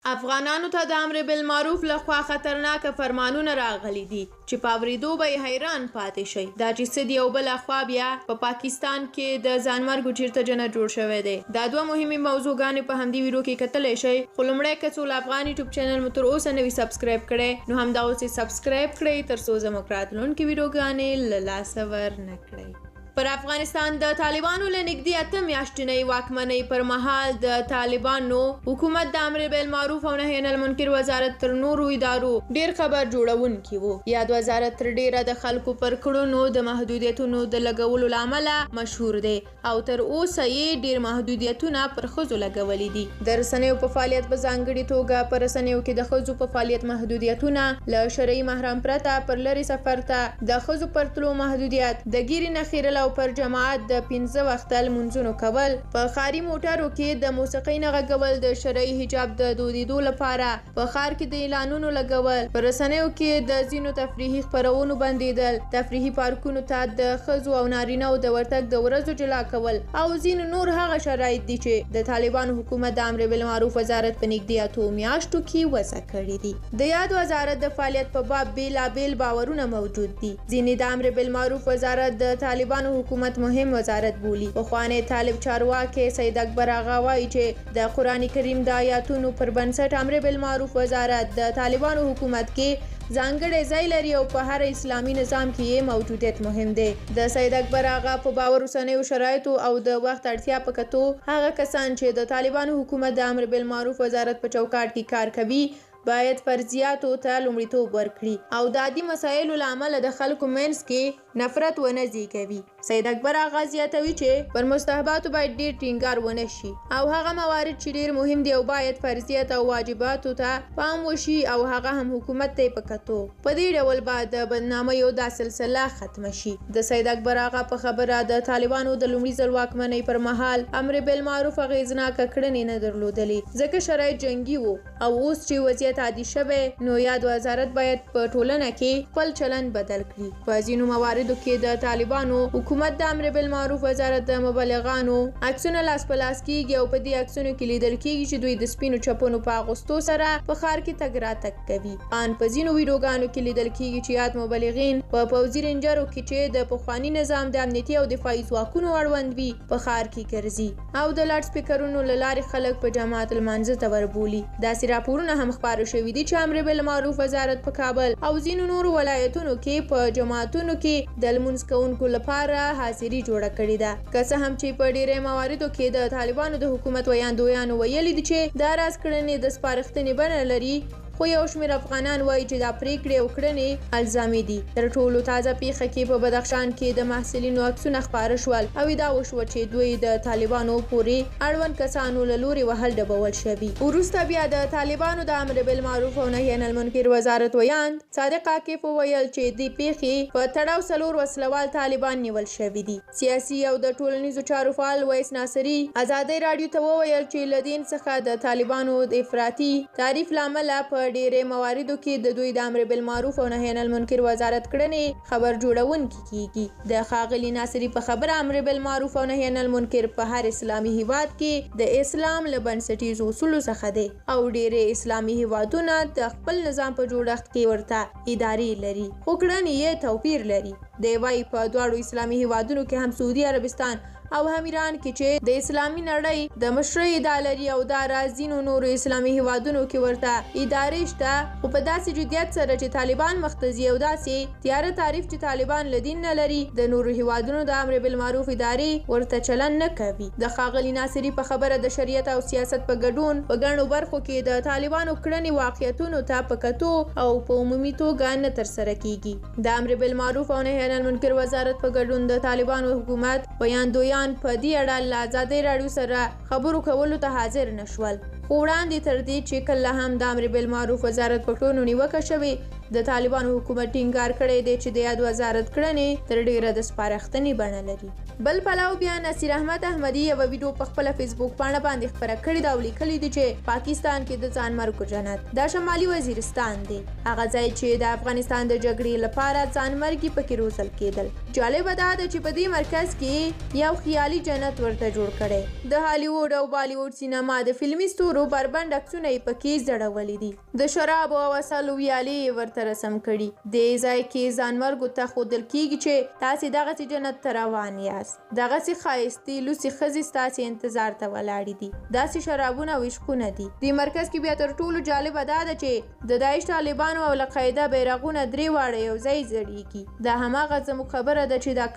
افغانانو ته د امر بالمعروف لخوا خطرناک فرمانونه راغلي دي چې په اورېدو به یې حیران پاتې شي. دا چې څه دی او بل اخوا بیا په پاکستان کې د ځانمرګو چیرته جنت جوړ شوی دی. دا دوه مهمې موضوعګانې په همدې ویډیو کې کتلی شئ. خو لومړی که څو افغان یوټیوب چینل مو تر اوسه نه وي سبسکرایب کړی نو همدا اوس یې سبسکرایب کړئ تر څو زموږ راتلونکې ویډیوګانې له لاسه ورنه کړئ. پر افغانستان د طالبانو له نږدې 8 میاشتنۍ واکمنۍ پر مهال د طالبانو حکومت د امر بالمعروف او نهي عن المنکر وزارت تر نورو ادارو ډیر خبر جوړونکی وو. یاد وزارت تر ډیره د خلکو پر کړنو د محدودیتونو د لګولو لامل مشهور دی او تر اوسه یې ډیر محدودیتونه پر ښځو لګولي دي. د رسنیو په فعالیت په ځانګړي توګه پر رسنیو کې د ښځو په فعالیت محدودیتونه له شرعي محرم پرته پر لرې سفر ته د ښځو پر تلو محدودیت د ګیرې نه خیرل او پر جماعت د 15 وخته لمونځونو کول، په ښاري موټرو کې د موسیقۍ نه غږول، د شرعي حجاب د دودیدو لپاره په ښار کې د اعلانونو لګول، په رسنیو کې د ځینو تفریحي خپرونو بندیدل، تفریحي پارکونو ته د ښځو او نارینه‌و د ورتګ د ورځو جلا کول او ځینو نور هغه شرایط دي چې د طالبانو حکومت د امر بالمعروف وزارت په نږدې 8 میاشتو کې وضع کړي دي. د یاد وزارت د فعالیت په باب بیلابیل باورونه موجود دي. ځینې د امر بالمعروف وزارت د طالبانو حکومت مهم وزارت بولی. پخوانی طالب چارواکی سید اکبر آغا وایي چې د قرآن کریم د آیاتونو پر بنسټ امر بالمعروف وزارت د طالبانو حکومت کې ځانګړی ځای لري او په هر اسلامي نظام کې یې موجودیت مهم دی. د سید اکبر آغا په باور اوسنیو شرایطو او د وخت اړتیا په کتو هغه کسان چې د طالبانو حکومت د امر بالمعروف وزارت په چوکاټ کې کار کوي باید فرضیاتو ته لومړیتوب ورکړي او د عادي مسایلو له امله د خلکو منځ کې نفرت ونه زیږوي. سید اکبر آغا زیاتوي چې پر مستحباتو باید ډیر ټینګار ونه شي او هغه موارد چې ډیر مهم دي او باید فرضیات او واجباتو ته پام وشي او هغه هم حکومت ته په کتو. په دې ډول به د بدنامۍ دا سلسله ختم شي. د سید اکبر آغا په خبره د طالبانو د لومړي ځل واکمنۍ پر مهال امر بالمعروف اغیزناکه کړنې نه درلودلې ځکه شرایط جنګي وو او اوس چې وضعیت عادي شوی نو یاد وزارت باید په ټولنه کې خپل چلند بدل کړي. په ځینو مواردو کې د طالبانو حکومت د امر بالمعروف وزارت د مبلغانو عکسونه لاس په لاس کیږي او په دې عکسونو کې لیدل کیږي چې دوی د سپینو چپنو په اغوستو سره په ښار کې تګ راتګ کوي. ان په ځینو ویډیوګانو کې لیدل کیږي چې یاد مبلغین په پوځي رینجرو کې چې د پخواني نظام د امنیتي او دفاعي ځواکونو اړوند وي په ښار کې ګرځي او د لاډ سپیکرونو له لارې خلک په جماعت لمانځه ته وربولي. داسې راپورونه هم خپاره شوي دي چې امر بالمعروف وزارت په کابل او ځینو نورو ولایتونو کې په جماعتونو کې د لمونځ کوونکو لپاره حاضري جوړه کړې ده. که څه هم چې په ډیری مواردو کې د طالبانو د حکومت ویاندویانو ویلي دي چې دا راز کړنې د سپارښتنې بڼه لري خو یو شمېر افغانان وایي چې دا پریکړې او کړنې الزامي دي. تر ټولو تازه پیښه کې په بدخشان کې د محصلینو عکسونه خپاره شول او دا وشوه چې دوی د طالبانو پورې اړوند کسانو له لوري وهل ډبول شوي. وروسته بیا د طالبانو د امر بالمعروف او نهي عن المنکر وزارت ویاند صادق عاکف وویل چې دې پیښې په تړاو 4 وسلوال طالبان نیول شوي دي. سیاسي او د ټولنیزو چارو فعال ویس ناصري ازادۍ راډیو ته وویل چې له دین څخه د طالبانو د افراطي تعریف لامل په ډیری مواردو کې د دوی د امر بالمعروف او نهي عن المنکر وزارت کړنې خبر جوړونکي کیږي. د ښاغلي ناصري په خبره امر بالمعروف او نهي عن المنکر په هر اسلامي هیواد کې د اسلام له بنسټیزو اصولو څخه دی او ډیری اسلامي هیوادونه د خپل نظام په جوړښت کې ورته ادارې لري خو کړنې یې توپیر لري. دی وايي په دواړو اسلامي هیوادونو کې هم سعودي عربستان او هم ایران کې چې د اسلامي نړۍ د مشرۍ ادعا لري او دا راز ځینو نورو اسلامي هیوادونو کې ورته ادارې شته خو په داسې جدیت سره چې طالبان مختزي او داسې تیاره تعریف چې طالبان له دین نه لري د نورو هیوادونو د امر بالمعروف ادارې ورته چلن نه کوي. د ښاغلي ناصري په خبره د شریعت او سیاست په ګډون په ګڼو برخو کې د طالبانو کړنې واقعیتونو ته په کتو او په عمومي توګه نه ترسره کیږي. د امر بالمعروف او نهي عن المنکر وزارت په ګډون د طالبانو حکومت ویاندویان په دې اړه له ازادۍ راډیو سره خبرو کولو ته حاضر نشول. خو وړاندې تر دې چې کله هم د امر بالمعروف وزارت په کړنو نیوکه شوې د طالبانو حکومت ټینګار کړی دی چې د یاد وزارت کړنې تر ډیره د سپارښتنې بڼه لري. بل پلو بیا نصیر احمد احمدي یو ویډیو په خپل فیسبوک باندې خبره کړې ده او لیکلي دي چې پاکستان کې د ځانمرګو جنت دا شمالي وزیرستان دی، هغه ځای چې د افغانستان د جګړې لپاره ځانمرګي پکې روزل کېدل. جالبه دا ده چې په دې مرکز کې یو خیالي جنت ورته جوړ کړی. د هالیووډ او بالیووډ سینما د فلمي ستورو بربنډ عکسونه یې پکې ځړولي دي. د شرابو او عسلو ویالې یې ورته رسم کړي. دې ځای کې ځانمرګو ته ښودل کیږي چې تاسې دغسې جنت ته روان یاست. دغسې ښایستې لوڅې ښځې ستاسې انتظار ته ولاړې دي. داسې شرابونه او عشقونه دي. دې مرکز کې بیا تر ټولو جالبه دا ده چې د داعش، طالبانو او القاعده بیرغونه درې واړه یو ځای ځړیږي. دا هماغه زموږ خبره ده چې دا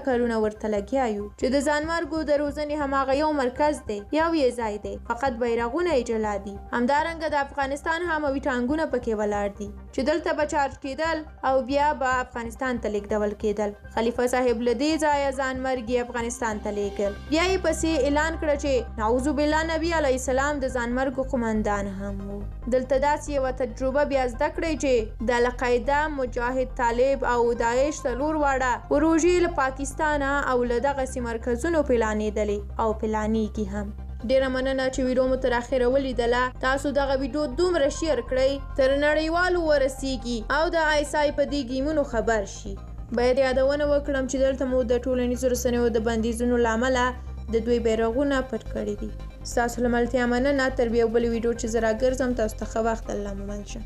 کلونه ورته لګیا یو چې د ځانمرګو د روزنې هماغه یو مرکز دی، یو یې ځای دی، فقط بیرغونه یې جلا دي. همدارنګه د افغانستان حموي ټانګونه پکې ولاړ دي چې دلته به چارج کېدل او بیا به افغانستان ته لیږدول کېدل. خلیفه صاحب له دې ځایه ځانمرګي افغانستان ته لیږل. بیا یې پسې اعلان کړه چې نعوذ بالله نبي علیه السلام د ځانمرګو قومندان هم و. دلته داسې یوه تجربه بیا زده کړئ چې د القاعده، مجاهد طالب او داعش څلور واړه پروژې له پاکستانه او له دغسې مرکزونو پلانېدلې او پلانېږي هم. ډیره مننه چې ویډیو مو تر اخره ولیدله. تاسو دغه ویډیو دومره شیر کړئ تر نړیوالو ورسیږي او د ISI په دې ګیمونو خبر شي. باید یادونه وکړم چې دلته مو د ټولنیزو رسنیو د بندیزونو له امله د دوی بیرغونه پټ کړي دي. ستاسو له ملتیا مننه. تر بیا بلې ویډیو چې زه راګرځم تاسو ته ښه وخت. الله مو مل شه.